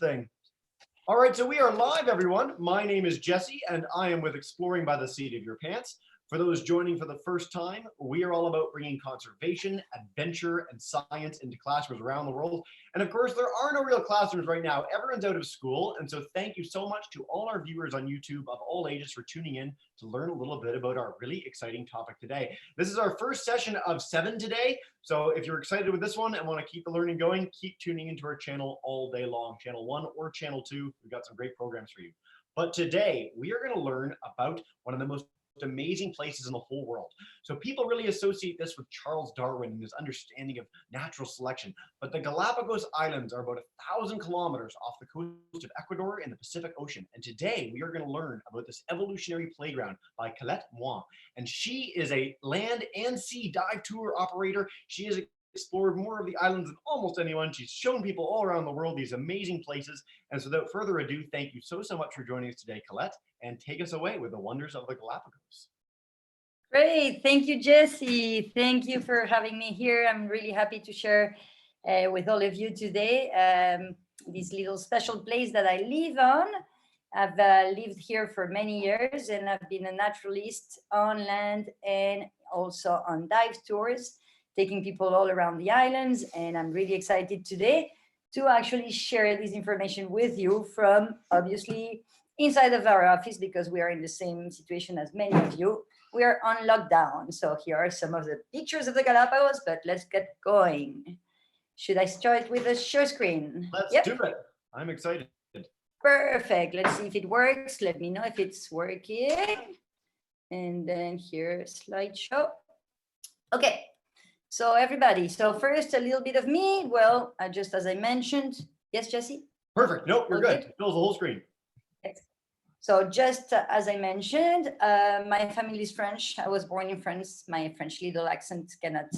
thing. All right, so we are live, everyone. My name is Jesse, and I am with Exploring by the Seat of Your Pants. For those joining for the first time, we are all about bringing conservation, adventure, and science into classrooms around the world. And of course, there are no real classrooms right now. Everyone's out of school. And so thank you so much to all our viewers on YouTube of all ages for tuning in to learn a little bit about our really exciting topic today. This is our first session of 7 today. So if you're excited with this one and want to keep the learning going, keep tuning into our channel all day long, channel 1 or channel 2. We've got some great programs for you. But today we are going to learn about one of the most amazing places in the whole world. So people really associate this with Charles Darwin and his understanding of natural selection. But the Galapagos Islands are about 1,000 kilometers off the coast of Ecuador in the Pacific Ocean. And today we are going to learn about this evolutionary playground by Colette Moine. And she is a land and sea dive tour operator. She has explored more of the islands than almost anyone. She's shown people all around the world these amazing places. And so without further ado, thank you so much for joining us today, Colette, and take us away with the wonders of the Galapagos. Great. Thank you, Jesse. Thank you for having me here. I'm really happy to share with all of you today this little special place that I live on. I've lived here for many years, and I've been a naturalist on land and also on dive tours, taking people all around the islands. And I'm really excited today to actually share this information with you from, obviously, inside of our office, because we are in the same situation as many of you. We are on lockdown. So here are some of the pictures of the Galapagos, but let's get going. Should I start with the share screen? Let's do it. I'm excited. Perfect. Let's see if it works. Let me know if it's working. And then here, slideshow. Okay. So everybody, so first a little bit of me. Well, just as I mentioned, yes, Jesse? Perfect. Nope, you're good. It fills the whole screen. So just as I mentioned, my family is French. I was born in France. My French little accent cannot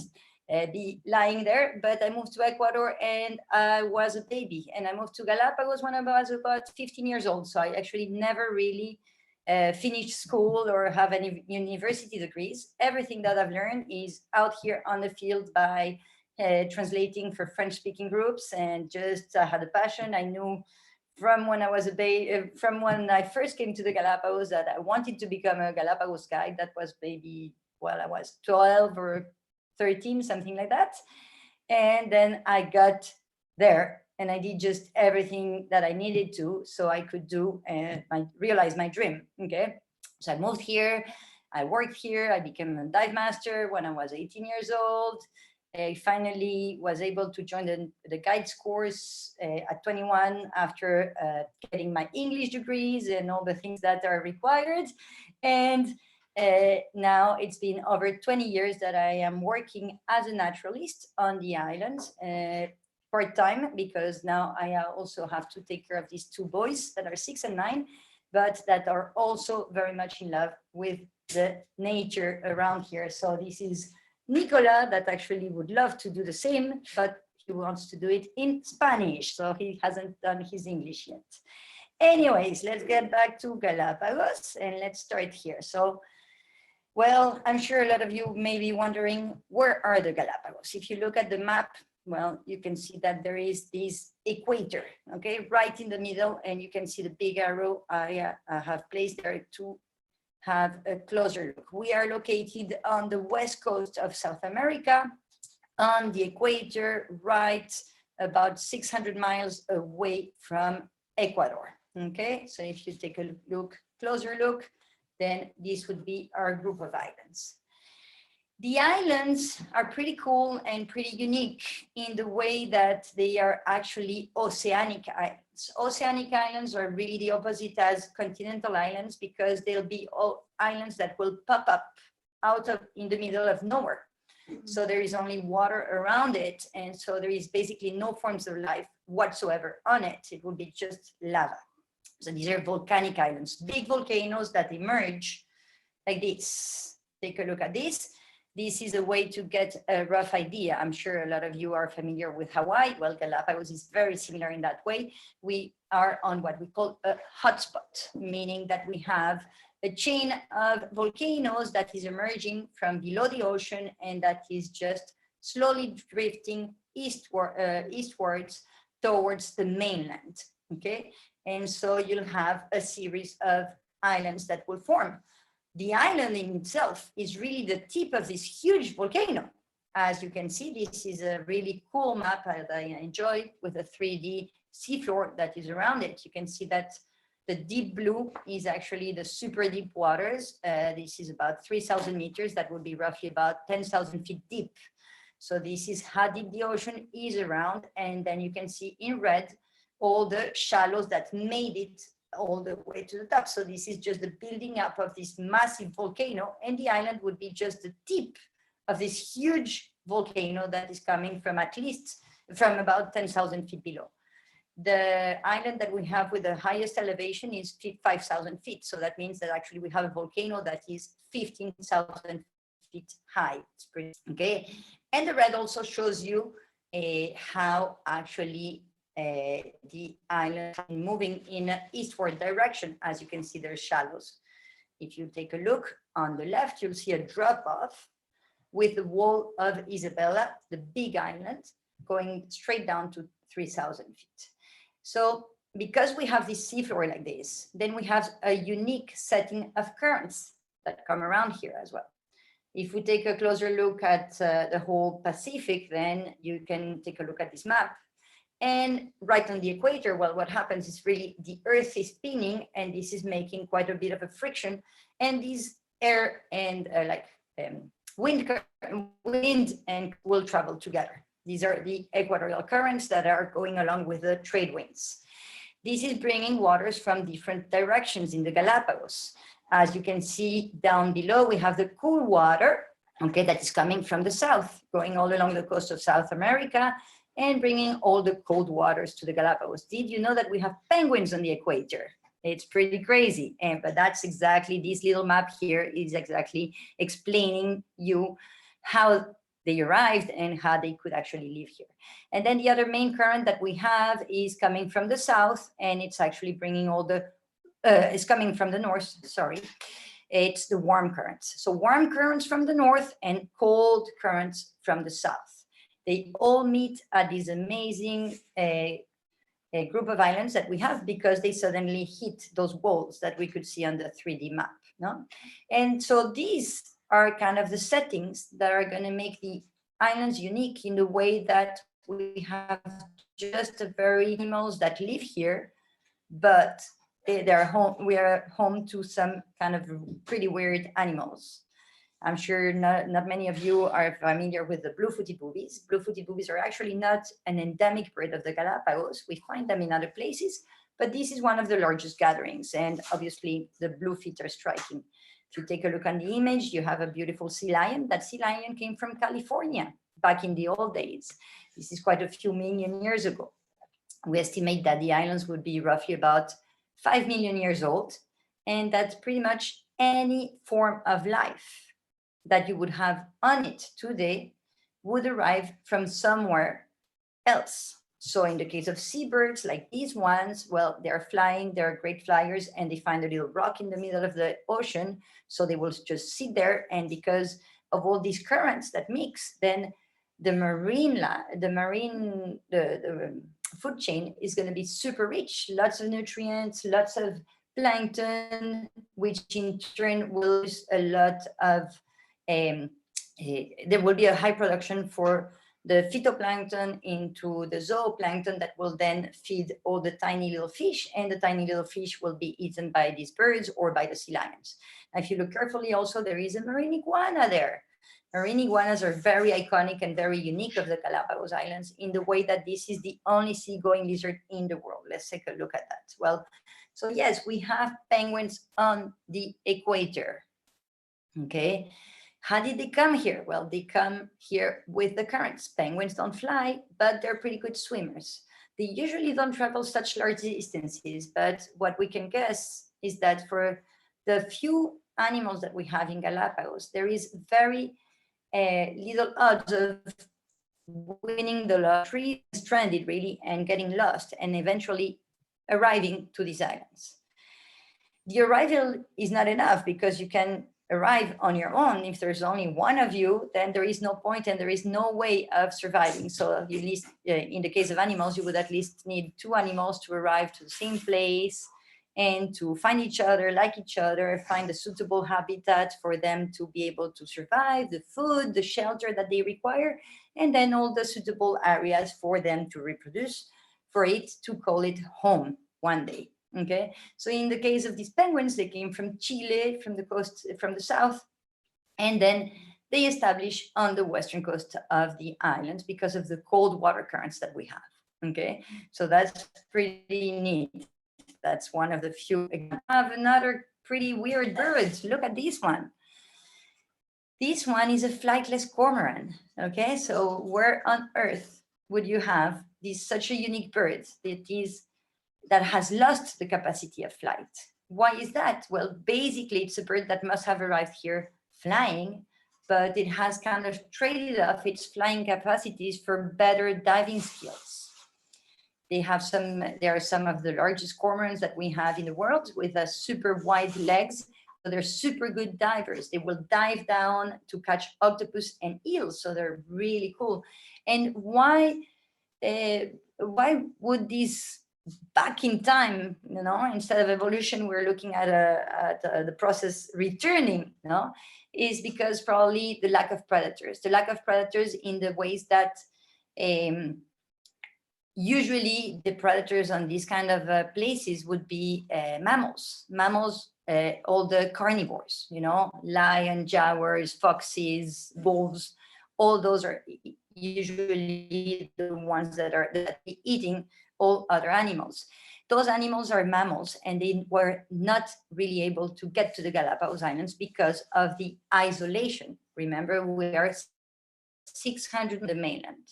be lying there, but I moved to Ecuador and I was a baby. And I moved to Galapagos when I was about 15 years old. So I actually never really finished school or have any university degrees. Everything that I've learned is out here on the field by translating for French-speaking groups, and just had a passion. I knew from when I was a baby, from when I first came to the Galapagos, that I wanted to become a Galapagos guide. That was maybe while I was 12 or 13, something like that. And then I got there and I did just everything that I needed to, so I could do realize my dream. Okay, so I moved here, I worked here, I became a dive master when I was 18 years old. I finally was able to join the guides course at 21 after getting my English degrees and all the things that are required. And now it's been over 20 years that I am working as a naturalist on the islands, part-time, because now I also have to take care of these two boys that are 6 and 9, but that are also very much in love with the nature around here. So this is Nicola, that actually would love to do the same, but he wants to do it in Spanish, so he hasn't done his English yet. Anyways, let's get back to Galapagos and let's start here. So, well, I'm sure a lot of you may be wondering, where are the Galapagos? If you look at the map, well, you can see that there is this equator, okay, right in the middle, and you can see the big arrow I have placed there to have a closer look. We are located on the west coast of South America, on the equator, right about 600 miles away from Ecuador. Okay, so if you take a closer look, then this would be our group of islands. The islands are pretty cool and pretty unique in the way that they are actually oceanic islands. Oceanic islands are really the opposite as continental islands, because they'll be all islands that will pop up in the middle of nowhere. So there is only water around it, and so there is basically no forms of life whatsoever on it. It will be just lava. So these are volcanic islands, big volcanoes that emerge like this. Take a look at this. This is a way to get a rough idea. I'm sure a lot of you are familiar with Hawaii. Well, Galapagos is very similar in that way. We are on what we call a hotspot, meaning that we have a chain of volcanoes that is emerging from below the ocean and that is just slowly drifting eastwards towards the mainland. okay? And so you'll have a series of islands that will form. The island in itself is really the tip of this huge volcano. As you can see, this is a really cool map that I enjoy with a 3D seafloor that is around it. You can see that the deep blue is actually the super deep waters. This is about 3,000 meters. That would be roughly about 10,000 feet deep. So this is how deep the ocean is around. And then you can see in red all the shallows that made it all the way to the top. So this is just the building up of this massive volcano, and the island would be just the tip of this huge volcano that is coming from at least from about 10,000 feet below. The island that we have with the highest elevation is 5,000 feet. So that means that actually we have a volcano that is 15,000 feet high. It's pretty, okay. And the red also shows you how actually the island is moving in an eastward direction. As you can see, there's shallows. If you take a look on the left, you'll see a drop off with the wall of Isabella, the big island, going straight down to 3,000 feet. So because we have this seafloor like this, then we have a unique setting of currents that come around here as well. If we take a closer look at the whole Pacific, then you can take a look at this map. And right on the equator, well, what happens is really the Earth is spinning, and this is making quite a bit of a friction. And these air and wind and will travel together. These are the equatorial currents that are going along with the trade winds. This is bringing waters from different directions in the Galapagos. As you can see down below, we have the cool water, okay, that is coming from the south, going all along the coast of South America and bringing all the cold waters to the Galapagos. Did you know that we have penguins on the equator? It's pretty crazy, but that's exactly, this little map here is exactly explaining you how they arrived and how they could actually live here. And then the other main current that we have is coming from the south, and it's actually bringing all the, it's coming from the north, sorry. It's the warm currents. So warm currents from the north and cold currents from the south. They all meet at this amazing a group of islands that we have because they suddenly hit those walls that we could see on the 3D map. No? And so these are kind of the settings that are going to make the islands unique in the way that we have just a very animals that live here, but they're home, we are home to some kind of pretty weird animals. I'm sure not many of you are familiar with the blue-footed boobies. Blue-footed boobies are actually not an endemic bird of the Galapagos. We find them in other places, but this is one of the largest gatherings, and obviously the blue feet are striking. If you take a look on the image, you have a beautiful sea lion. That sea lion came from California back in the old days. This is quite a few million years ago. We estimate that the islands would be roughly about 5 million years old, and that's pretty much any form of life that you would have on it today would arrive from somewhere else. So in the case of seabirds like these ones, well, they're flying, they're great flyers, and they find a little rock in the middle of the ocean. So they will just sit there, and because of all these currents that mix, then the food chain is going to be super rich, lots of nutrients, lots of plankton, which in turn will use a lot of there will be a high production for the phytoplankton into the zooplankton that will then feed all the tiny little fish, and the tiny little fish will be eaten by these birds or by the sea lions. Now, if you look carefully also, there is a marine iguana there. Marine iguanas are very iconic and very unique of the Galapagos Islands in the way that this is the only seagoing lizard in the world. Let's take a look at that. Well, so yes, we have penguins on the equator, okay? How did they come here? Well, they come here with the currents. Penguins don't fly, but they're pretty good swimmers. They usually don't travel such large distances, but what we can guess is that for the few animals that we have in Galapagos, there is very little odds of winning the lottery, stranded really, and getting lost, and eventually arriving to these islands. The arrival is not enough because you can arrive on your own, if there's only one of you, then there is no point and there is no way of surviving. So at least in the case of animals, you would at least need 2 animals to arrive to the same place and to find each other, like each other, find a suitable habitat for them to be able to survive, the food, the shelter that they require, and then all the suitable areas for them to reproduce, for it to call it home one day. Okay, so in the case of these penguins, they came from Chile, from the coast, from the south, and then they established on the western coast of the island because of the cold water currents that we have. Okay, so that's pretty neat. That's one of the few. I have another pretty weird bird. Look at this one. This one is a flightless cormorant. Okay, so where on earth would you have this such a unique bird that has lost the capacity of flight? Why is that? Well, basically, it's a bird that must have arrived here flying, but it has kind of traded off its flying capacities for better diving skills. They are some of the largest cormorants that we have in the world, with super wide legs. So they're super good divers. They will dive down to catch octopus and eels. So they're really cool. And why would these, back in time, instead of evolution, we're looking at the process returning, is because probably the lack of predators. The lack of predators in the ways that usually the predators on these kind of places would be mammals. All the carnivores, lion, jaguars, foxes, wolves, all those are usually the ones that are eating all other animals. Those animals are mammals, and they were not really able to get to the Galapagos Islands because of the isolation. Remember, we are 600 on the mainland.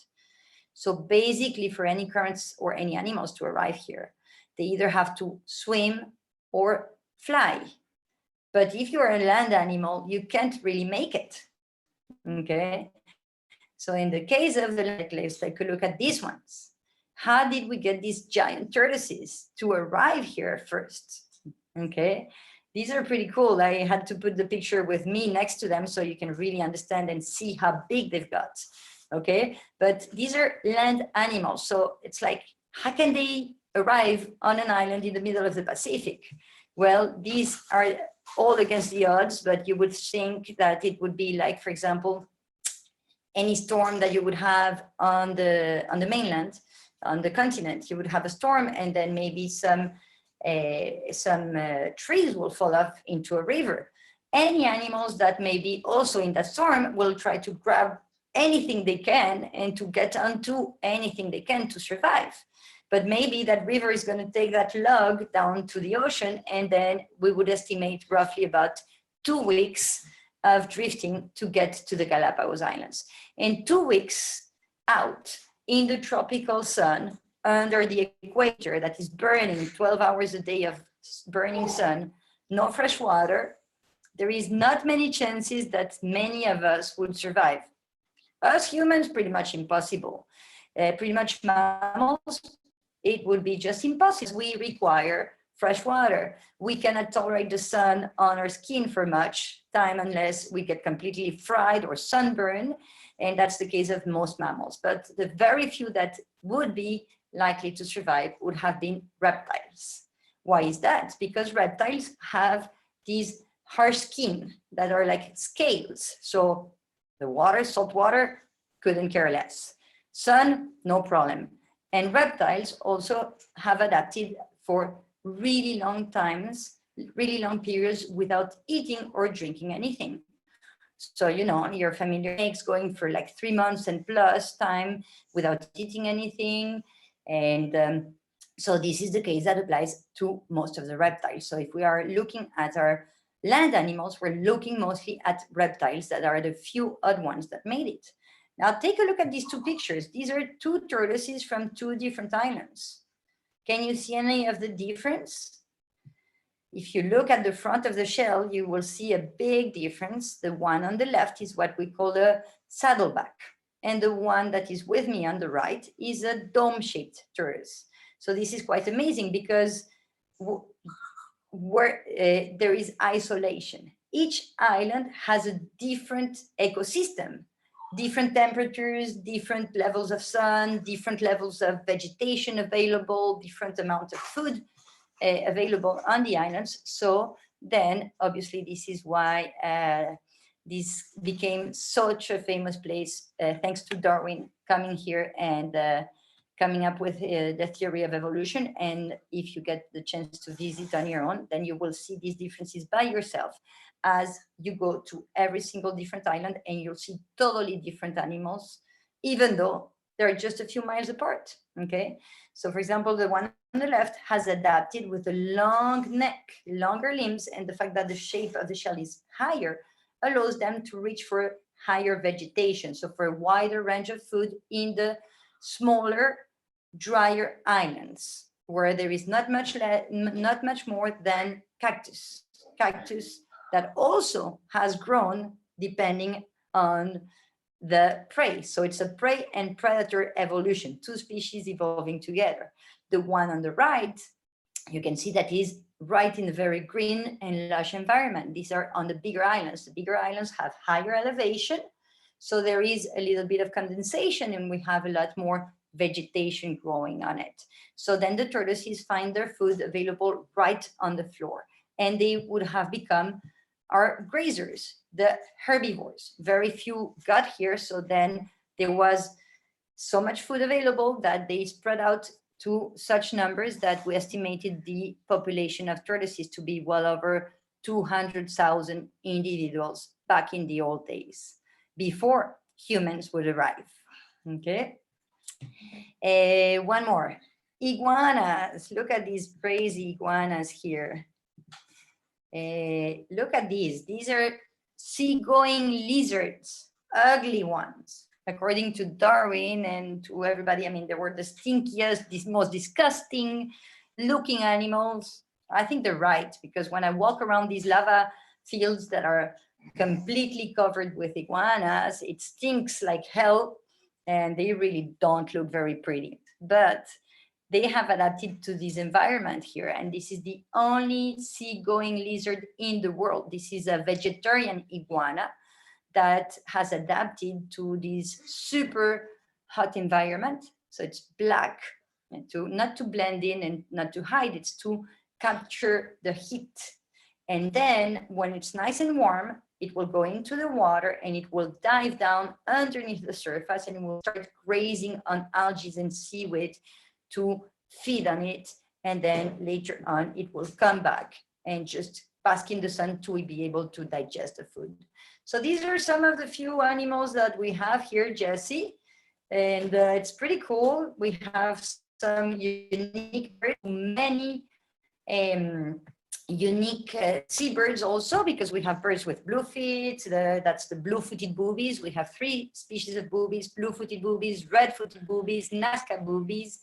So basically, for any currents or any animals to arrive here, they either have to swim or fly. But if you're a land animal, you can't really make it. Okay. So in the case of the land, let's take a look at these ones. How did we get these giant tortoises to arrive here first? Okay. These are pretty cool. I had to put the picture with me next to them so you can really understand and see how big they've got. Okay. But these are land animals. So it's like, how can they arrive on an island in the middle of the Pacific? Well, these are all against the odds, but you would think that it would be like, for example, any storm that you would have on the mainland, on the continent. You would have a storm, and then maybe some trees will fall off into a river. Any animals that may be also in that storm will try to grab anything they can and to get onto anything they can to survive. But maybe that river is going to take that log down to the ocean, and then we would estimate roughly about 2 weeks of drifting to get to the Galapagos Islands. And 2 weeks out in the tropical sun, under the equator that is burning 12 hours a day of burning sun, no fresh water, there is not many chances that many of us would survive. Us humans, pretty much impossible. Pretty much mammals, it would be just impossible. We require fresh water. We cannot tolerate the sun on our skin for much time unless we get completely fried or sunburned. And that's the case of most mammals. But the very few that would be likely to survive would have been reptiles. Why is that? Because reptiles have these harsh skin that are like scales. So the water, salt water, couldn't care less. Sun, no problem. And reptiles also have adapted for really long times, really long periods without eating or drinking anything. So, you're familiar, eggs going for like 3 months and plus time without eating anything. And so this is the case that applies to most of the reptiles. So if we are looking at our land animals, we're looking mostly at reptiles that are the few odd ones that made it. Now take a look at these 2 pictures. These are 2 tortoises from 2 different islands. Can you see any of the difference? If you look at the front of the shell, you will see a big difference. The one on the left is what we call a saddleback. And the one that is with me on the right is a dome-shaped tortoise. So this is quite amazing because where there is isolation. each island has a different ecosystem, different temperatures, different levels of sun, different levels of vegetation available, different amount of food available on the islands. So then obviously this is why this became such a famous place, thanks to Darwin coming here and coming up with the theory of evolution. And if you get the chance to visit on your own, then you will see these differences by yourself as you go to every single different island, and you'll see totally different animals, even though they're just a few miles apart. Okay, so for example, the one on the left has adapted with a long neck, longer limbs, and the fact that the shape of the shell is higher allows them to reach for higher vegetation, so for a wider range of food in the smaller, drier islands where there is not much more than cactus that also has grown depending on the prey. So it's a prey and predator evolution, two species evolving together. The one on the right, you can see that is right in a very green and lush environment. These are on the bigger islands. The bigger islands have higher elevation, so there is a little bit of condensation and we have a lot more vegetation growing on it. So then the tortoises find their food available right on the floor, and they would have become our grazers, the herbivores. Very few got here, so then there was so much food available that they spread out to such numbers that we estimated the population of tortoises to be well over 200,000 individuals back in the old days, before humans would arrive. Okay. One more. Iguanas. Look at these crazy iguanas here. Look at these. These are seagoing lizards, ugly ones. According to Darwin and to everybody, I mean, they were the stinkiest, the most disgusting looking animals. I think they're right, because when I walk around these lava fields that are completely covered with iguanas, it stinks like hell, and they really don't look very pretty. But they have adapted to this environment here, and this is the only seagoing lizard in the world. This is a vegetarian iguana that has adapted to this super hot environment. So it's black, and not to blend in and not to hide, it's to capture the heat. And then when it's nice and warm, it will go into the water and it will dive down underneath the surface and it will start grazing on algae and seaweed to feed on it. And then later on, it will come back and just bask in the sun to be able to digest the food. So these are some of the few animals that we have here, Jesse, and it's pretty cool. We have some unique birds, many unique seabirds also, because we have birds with blue feet. That's the blue-footed boobies. We have 3 species of boobies: blue-footed boobies, red-footed boobies, Nazca boobies.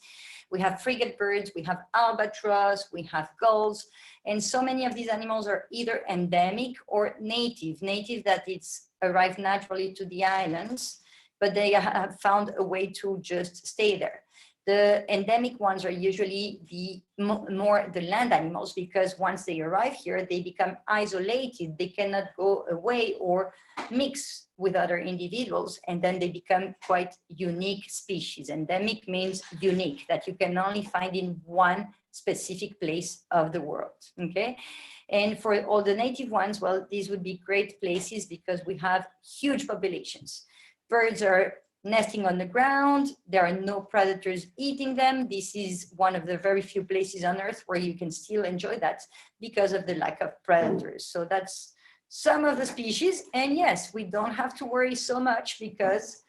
We have frigate birds, we have albatross, we have gulls, and so many of these animals are either endemic or native. Native, that it's arrived naturally to the islands, but they have found a way to just stay there. The endemic ones are usually the more the land animals, because once they arrive here, they become isolated. They cannot go away or mix with other individuals, and then they become quite unique species. Endemic means unique, that you can only find in one specific place of the world, okay? And for all the native ones, well, these would be great places because we have huge populations. Birds are nesting on the ground. There are no predators eating them. This is one of the very few places on Earth where you can still enjoy that because of the lack of predators. So that's some of the species. And yes, we don't have to worry so much because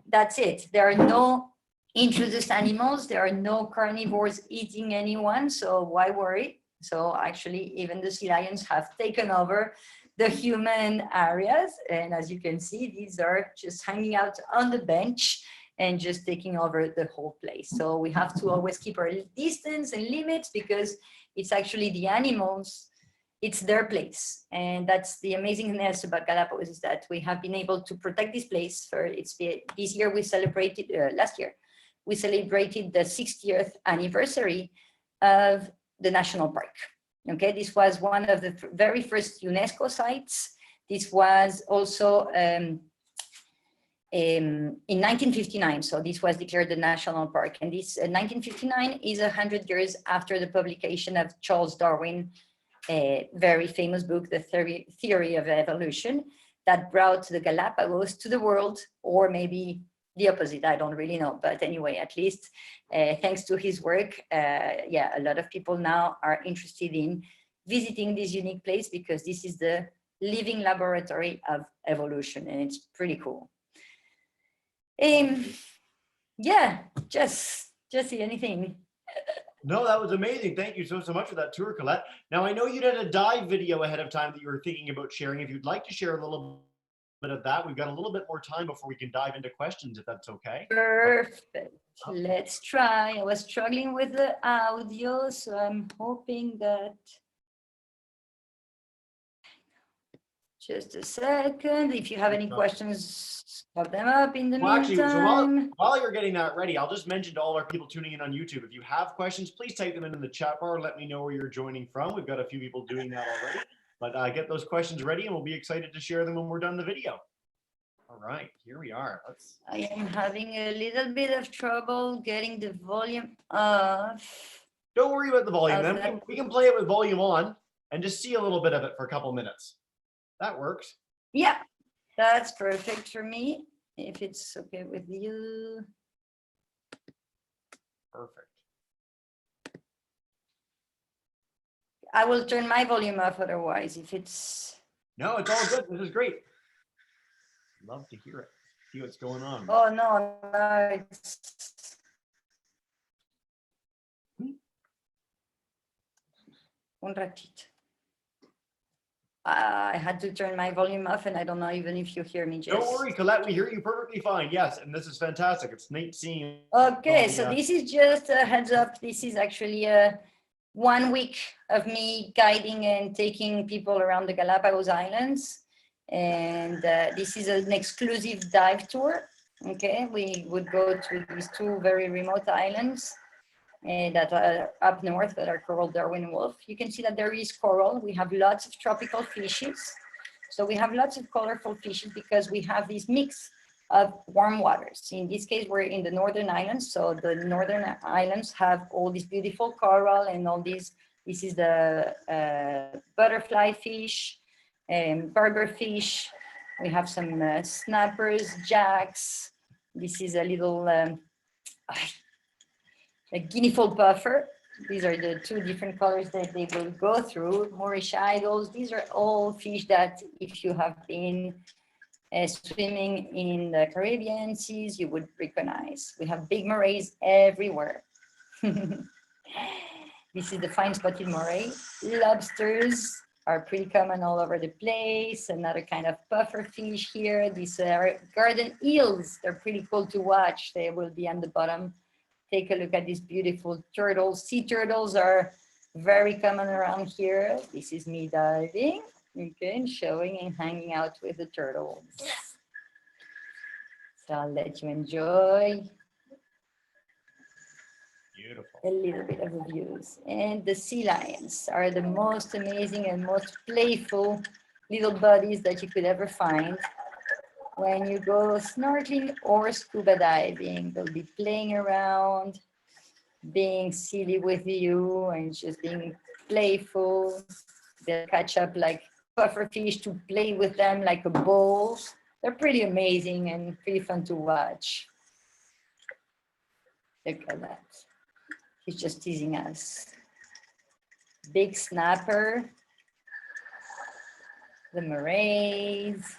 that's it. There are no introduced animals. There are no carnivores eating anyone. So why worry? So actually, even the sea lions have taken over the human areas. And as you can see, these are just hanging out on the bench and just taking over the whole place. So we have to always keep our distance and limits because it's actually the animals, it's their place. And that's the amazingness about Galapagos, is that we have been able to protect this place. This year we celebrated, last year, we celebrated the 60th anniversary of the national park. Okay, this was one of the very first UNESCO sites. This was also in 1959, so this was declared the national park. And this 1959 is 100 years after the publication of Charles Darwin, a very famous book, The Theory of Evolution, that brought the Galapagos to the world, or maybe the opposite, I don't really know. But anyway, at least thanks to his work, yeah, a lot of people now are interested in visiting this unique place because this is the living laboratory of evolution, and it's pretty cool. Yeah, just see anything. No, that was amazing. Thank you so much for that tour, Colette. Now, I know you did a dive video ahead of time that you were thinking about sharing. If you'd like to share a little bit of that, we've got a little bit more time before we can dive into questions, if that's okay. Perfect. Let's try. I was struggling with the audio, so I'm hoping that. Just a second. If you have any questions, pop them up in the meantime. Actually, so while you're getting that ready, I'll just mention to all our people tuning in on YouTube, if you have questions, please type them in the chat bar. Let me know where you're joining from. We've got a few people doing that already. But get those questions ready, and we'll be excited to share them when we're done the video. All right, here we are. I am having a little bit of trouble getting the volume off. Don't worry about the volume. Then we can play it with volume on and just see a little bit of it for a couple minutes. That works. Yeah, that's perfect for me. If it's okay with you. Perfect. I will turn my volume off otherwise if it's. No, it's all good. This is great. Love to hear it. See what's going on. Oh, no, it's. Un ratito. I had to turn my volume off, and I don't know even if you hear me, Jess. Don't worry, Colette, we hear you perfectly fine. Yes, and this is fantastic. It's neat seeing. Okay, so this is just a heads up. This is actually 1 week of me guiding and taking people around the Galapagos Islands. And this is an exclusive dive tour. Okay, we would go to these two very remote islands that are up north that are coral Darwin Wolf. You can see that there is coral. We have lots of tropical fishes. So we have lots of colorful fishes because we have this mix of warm waters. In this case, we're in the northern islands. So the northern islands have all this beautiful coral and all these. This is the butterfly fish and barber fish. We have some snappers, jacks. This is a little a guinea fowl puffer. These are the two different colors that they will go through. Moorish idols. These are all fish that if you have been swimming in the Caribbean seas, you would recognize. We have big morays everywhere. This is the fine spotted moray. Lobsters are pretty common all over the place. Another kind of puffer fish here. These are garden eels. They're pretty cool to watch. They will be on the bottom. Take a look at these beautiful turtles. Sea turtles are very common around here. This is me diving, okay, and showing and hanging out with the turtles. So I'll let you enjoy a little bit of the views. And the sea lions are the most amazing and most playful little buddies that you could ever find. When you go snorkeling or scuba diving, they'll be playing around, being silly with you and just being playful. They'll catch up like puffer fish to play with them like a bowl. They're pretty amazing and pretty fun to watch. Look at that. He's just teasing us. Big snapper. The morays.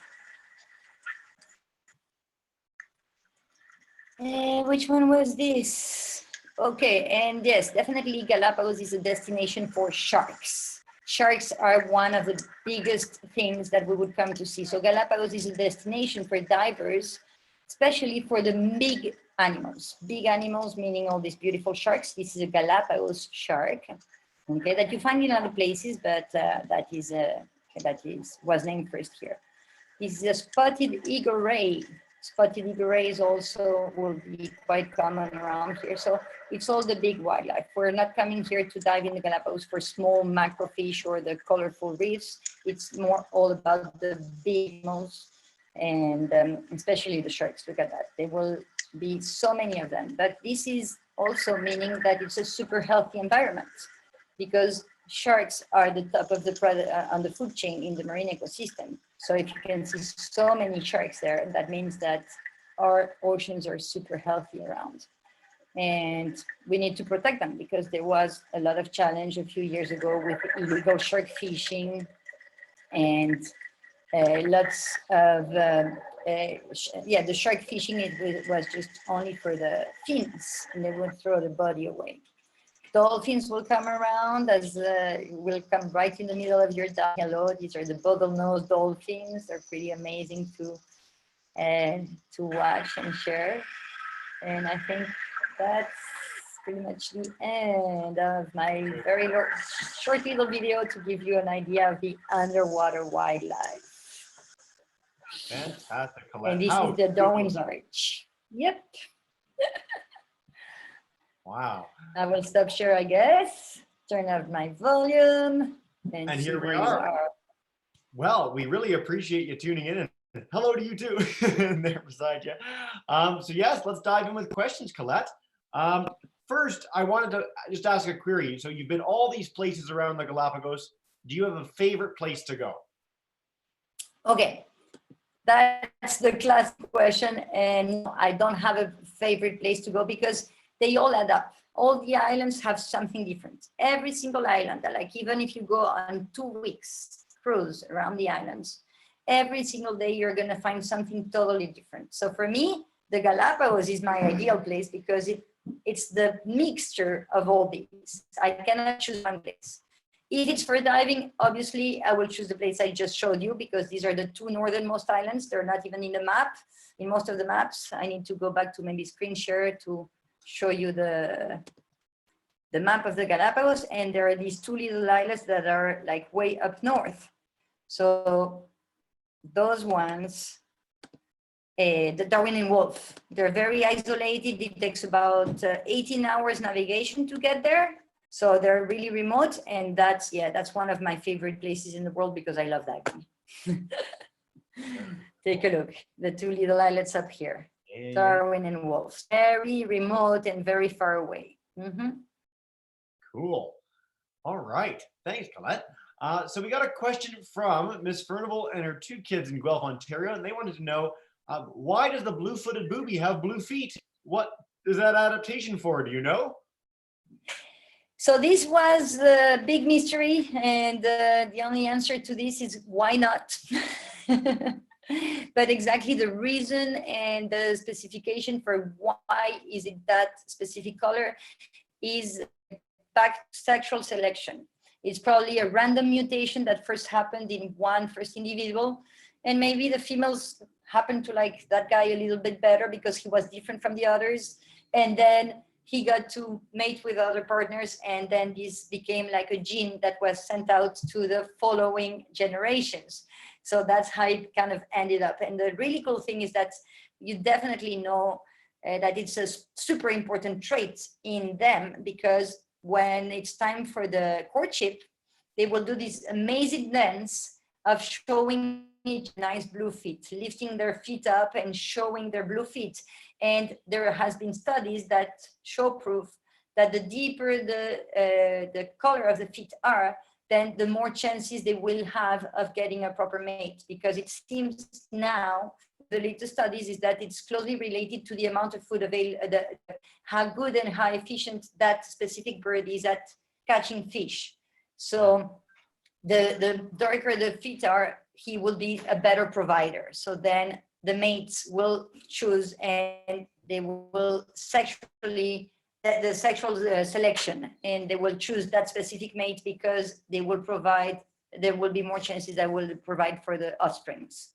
Which one was this? Okay, and yes, definitely Galapagos is a destination for sharks. Sharks are one of the biggest things that we would come to see. So Galapagos is a destination for divers, especially for the big animals. Big animals, meaning all these beautiful sharks. This is a Galapagos shark, okay, that you find in other places, but was named first here. This is a spotted eagle ray. Spotted eagle rays also will be quite common around here. So it's all the big wildlife. We're not coming here to dive in the Galapagos for small macrofish or the colorful reefs. It's more all about the big animals, and especially the sharks. Look at that. There will be so many of them. But this is also meaning that it's a super healthy environment, because sharks are the top of the on the food chain in the marine ecosystem. So if you can see so many sharks there, that means that our oceans are super healthy around. And we need to protect them, because there was a lot of challenge a few years ago with illegal shark fishing, and lots of, the shark fishing, it was just only for the fins, and they would throw the body away. Dolphins will come around, as will come right in the middle of your dive. Hello, these are the bottlenose dolphins. They're pretty amazing to watch and share. And I think that's pretty much the end of my very short little video to give you an idea of the underwater wildlife. Fantastic, Colette. And this is the Darwin's Arch. Yep. Wow. I will stop share, I guess. Turn up my volume. And here we are. Well, we really appreciate you tuning in. And hello to you too, there beside you. So yes, let's dive in with questions, Colette. First, I wanted to just ask a query. So you've been all these places around the Galapagos. Do you have a favorite place to go? Okay, that's the classic question. And I don't have a favorite place to go, because they all add up. All the islands have something different. Every single island, like even if you go on 2 weeks cruise around the islands, every single day you're gonna find something totally different. So for me, the Galapagos is my ideal place, because it's the mixture of all these. I cannot choose one place. If it's for diving, obviously I will choose the place I just showed you, because these are the 2 northernmost islands. They're not even in the map, in most of the maps. I need to go back to maybe screen share to show you the map of the Galapagos, and there are these 2 little islands that are like way up north. So those ones, the Darwin and Wolf, they're very isolated. It takes about 18 hours navigation to get there. So they're really remote, and that's one of my favorite places in the world, because I love diving. Take a look, the 2 little islets up here. Darwin and Wolf, very remote and very far away. Cool. All right. Thanks, Colette. So we got a question from Miss Furnival and her 2 kids in Guelph, Ontario, and they wanted to know, why does the blue-footed booby have blue feet? What is that adaptation for? Do you know? So this was a big mystery, and the only answer to this is why not? But exactly the reason and the specification for why is it that specific color is back to sexual selection. It's probably a random mutation that first happened in one first individual, and maybe the females happened to like that guy a little bit better because he was different from the others, and then he got to mate with other partners, and then this became like a gene that was sent out to the following generations. So that's how it kind of ended up. And the really cool thing is that you definitely know that it's a super important trait in them, because when it's time for the courtship, they will do this amazing dance of showing each nice blue feet, lifting their feet up and showing their blue feet. And there has been studies that show proof that the deeper the color of the feet are, then the more chances they will have of getting a proper mate, because it seems now, the latest studies is that it's closely related to the amount of food available, how good and how efficient that specific bird is at catching fish. So the darker the feet are, he will be a better provider. So then the mates will choose, and they will sexually, the sexual selection, and they will choose that specific mate because they will provide, there will be more chances that will provide for the offsprings.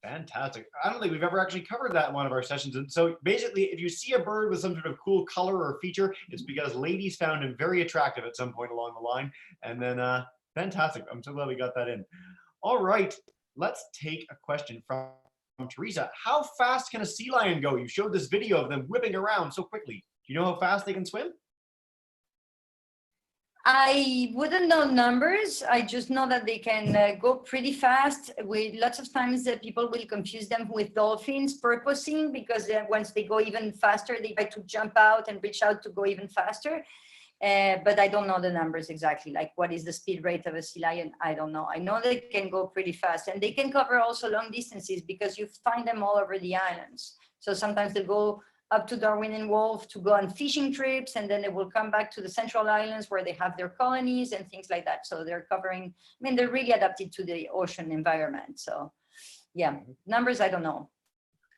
Fantastic. I don't think we've ever actually covered that in one of our sessions. And so basically, if you see a bird with some sort of cool color or feature, it's because ladies found him very attractive at some point along the line. And then fantastic. I'm so glad we got that in. All right, let's take a question from Teresa. How fast can a sea lion go? You showed this video of them whipping around so quickly. Do you know how fast they can swim? I wouldn't know numbers. I just know that they can go pretty fast. With lots of times people will confuse them with dolphins purposing, because once they go even faster, they try to jump out and reach out to go even faster. But I don't know the numbers exactly, like what is the speed rate of a sea lion? I don't know. I know they can go pretty fast, and they can cover also long distances because you find them all over the islands. So sometimes they go up to Darwin and Wolf to go on fishing trips, and then they will come back to the Central Islands where they have their colonies and things like that. So they're covering, I mean, they're really adapted to the ocean environment. So yeah, numbers, I don't know.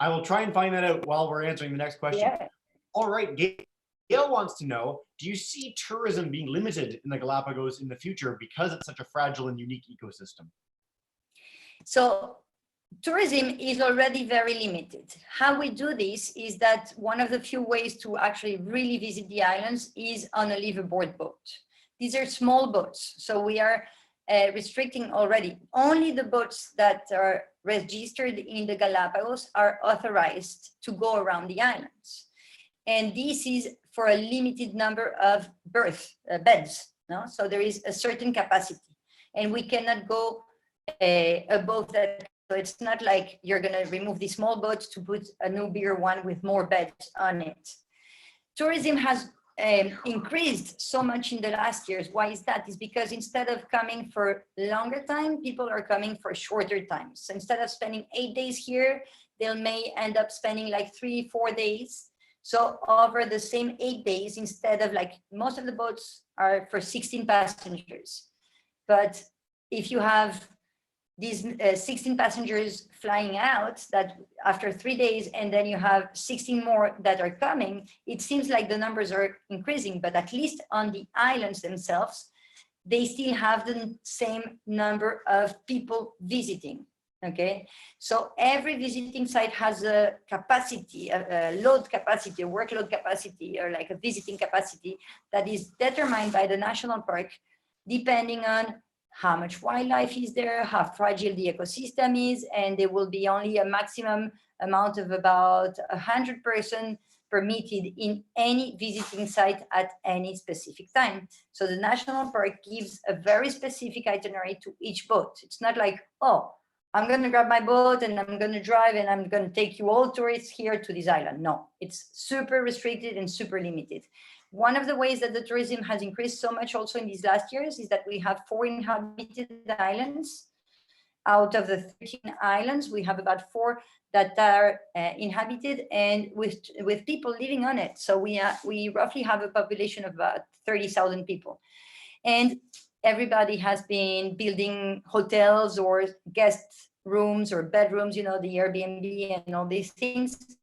I will try and find that out while we're answering the next question. Yeah. All right, Gail wants to know, do you see tourism being limited in the Galapagos in the future because it's such a fragile and unique ecosystem? So tourism is already very limited. How we do this is that one of the few ways to actually really visit the islands is on a liveaboard boat. These are small boats, so we are restricting already. Only the boats that are registered in the Galapagos are authorized to go around the islands. And this is for a limited number of beds. No? So there is a certain capacity, and we cannot go above that. So it's not like you're going to remove the small boat to put a new bigger one with more beds on it. Tourism has increased so much in the last years. Why is that? Is because instead of coming for longer time, people are coming for shorter times. So instead of spending 8 days here, they may end up spending like 3-4 days. So over the same 8 days, instead of, like, most of the boats are for 16 passengers. But if you have these 16 passengers flying out that after 3 days, and then you have 16 more that are coming, it seems like the numbers are increasing, but at least on the islands themselves, they still have the same number of people visiting. Okay, so every visiting site has a capacity, a load capacity, a workload capacity, or like a visiting capacity that is determined by the national park, depending on how much wildlife is there, how fragile the ecosystem is, and there will be only a maximum amount of about 100 persons permitted in any visiting site at any specific time. So the national park gives a very specific itinerary to each boat. It's not like, oh, I'm going to grab my boat and I'm going to drive and I'm going to take you all tourists here to this island. No, it's super restricted and super limited. One of the ways that the tourism has increased so much also in these last years is that we have 4 inhabited islands. Out of the 13 islands, we have about 4 that are inhabited and with people living on it. So we roughly have a population of about 30,000 people. And everybody has been building hotels or guest rooms or bedrooms, you know, the Airbnb and all these things.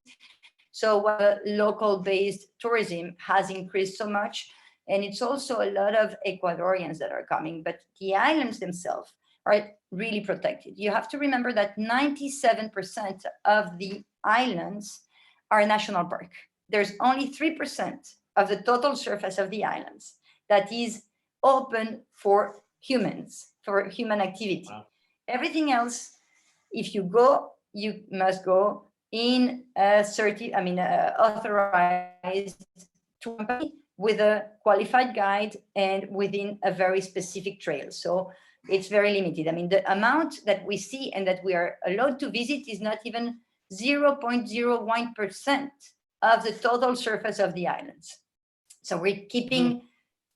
So local-based tourism has increased so much. And it's also a lot of Ecuadorians that are coming, but the islands themselves are really protected. You have to remember that 97% of the islands are national park. There's only 3% of the total surface of the islands that is open for humans, for human activity. Wow. Everything else, if you go, you must go in a authorized company with a qualified guide and within a very specific trail. So it's very limited. I mean, the amount that we see and that we are allowed to visit is not even 0.01% of the total surface of the islands. So we're keeping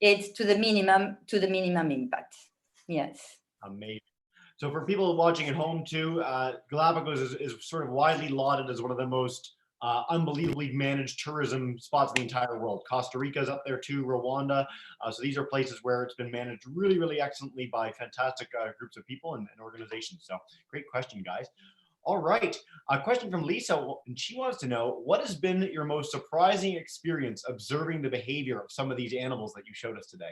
it to the minimum impact. Yes. Amazing. So for people watching at home too, Galapagos is sort of widely lauded as one of the most unbelievably managed tourism spots in the entire world. Costa Rica's up there too, Rwanda. So these are places where it's been managed really, really excellently by fantastic groups of people and organizations. So great question, guys. All right, a question from Lisa, and she wants to know, what has been your most surprising experience observing the behavior of some of these animals that you showed us today?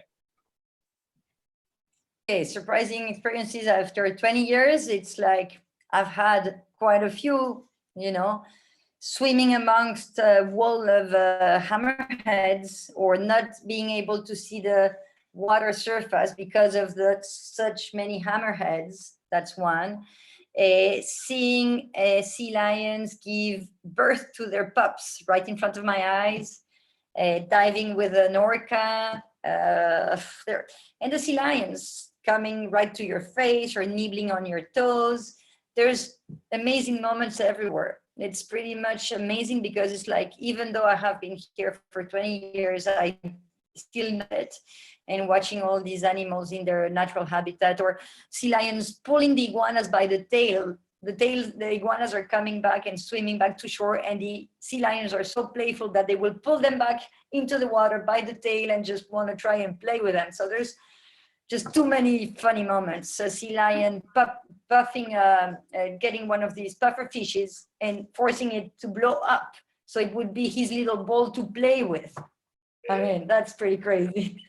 Okay, surprising experiences after 20 years. It's like I've had quite a few, you know, swimming amongst a wall of hammerheads, or not being able to see the water surface because of such many hammerheads. That's one. seeing sea lions give birth to their pups right in front of my eyes, diving with an orca, and the sea lions coming right to your face or nibbling on your toes. There's amazing moments everywhere. It's pretty much amazing because it's like, even though I have been here for 20 years, I still know it. And watching all these animals in their natural habitat, or sea lions pulling the iguanas by the tail. The iguanas are coming back and swimming back to shore, and the sea lions are so playful that they will pull them back into the water by the tail and just want to try and play with them. So there's just too many funny moments. A sea lion puffing, getting one of these puffer fishes and forcing it to blow up, so it would be his little ball to play with. I mean, that's pretty crazy.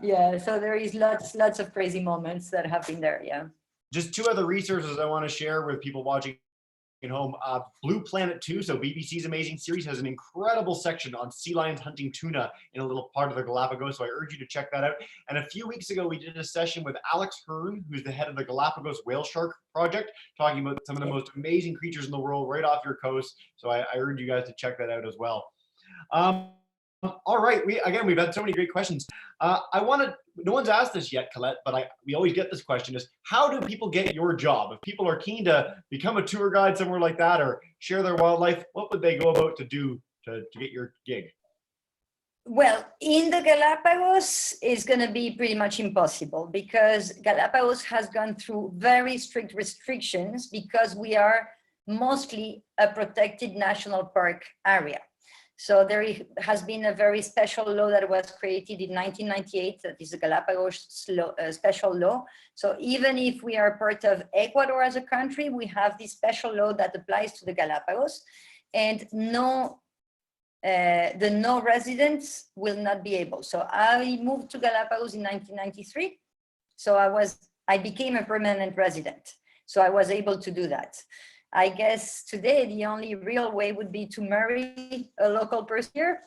Yeah, so there is lots of crazy moments that have been there. Yeah. Just two other resources I want to share with people watching at home. Blue Planet 2, so BBC's amazing series, has an incredible section on sea lions hunting tuna in a little part of the Galapagos, so I urge you to check that out. And a few weeks ago, we did a session with Alex Hearn, who's the head of the Galapagos Whale Shark Project, talking about some of the most amazing creatures in the world right off your coast. So I urge you guys to check that out as well. All right, we've had so many great questions. No one's asked this yet, Colette, but we always get this question: is how do people get your job? If people are keen to become a tour guide somewhere like that or share their wildlife, what would they go about to do to get your gig? Well, in the Galapagos, it's going to be pretty much impossible, because Galapagos has gone through very strict restrictions because we are mostly a protected national park area. So there has been a very special law that was created in 1998, that is the Galapagos special law. So even if we are part of Ecuador as a country, we have this special law that applies to the Galapagos, and the no residents will not be able. So I moved to Galapagos in 1993. So I became a permanent resident. So I was able to do that. I guess today the only real way would be to marry a local person here.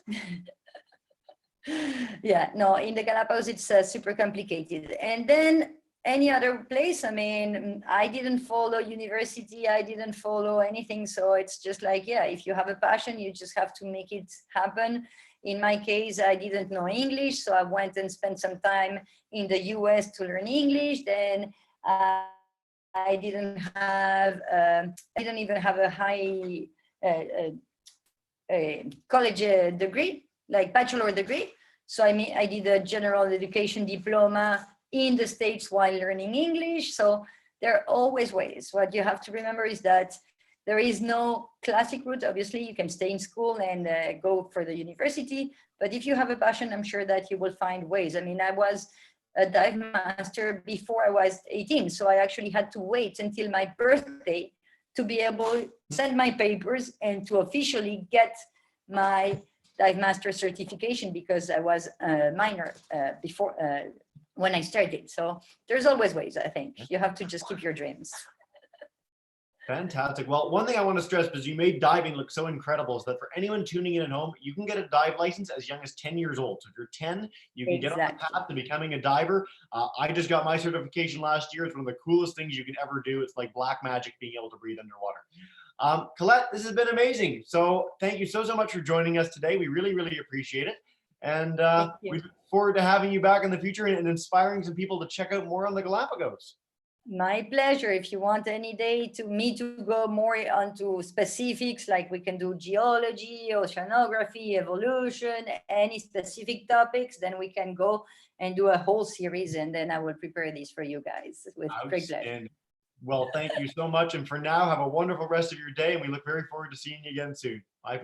Yeah, no, in the Galapagos, it's super complicated. And then any other place, I mean, I didn't follow university, I didn't follow anything. So it's just like, yeah, if you have a passion, you just have to make it happen. In my case, I didn't know English, so I went and spent some time in the US to learn English. Then I didn't even have a high college degree, like bachelor degree. So I did a general education diploma in the States while learning English. So there are always ways. What you have to remember is that there is no classic route. Obviously, you can stay in school and go for the university. But if you have a passion, I'm sure that you will find ways. I mean, I was a dive master before I was 18. So I actually had to wait until my birthday to be able to send my papers and to officially get my dive master certification, because I was a minor before when I started. So there's always ways, I think. You have to just keep your dreams. Fantastic. Well, one thing I want to stress, because you made diving look so incredible, is that for anyone tuning in at home, you can get a dive license as young as 10 years old. So if you're 10, you can get on the path to becoming a diver. I just got my certification last year. It's one of the coolest things you can ever do. It's like black magic, being able to breathe underwater. Colette, this has been amazing. So thank you so much for joining us today. We really, really appreciate it. And we look forward to having you back in the future and inspiring some people to check out more on the Galapagos. My pleasure. If you want any day to go more onto specifics, like we can do geology, oceanography, evolution, any specific topics, then we can go and do a whole series, and then I will prepare these for you guys with great pleasure. Well, thank you so much. And for now, have a wonderful rest of your day, and we look very forward to seeing you again soon. Bye for now.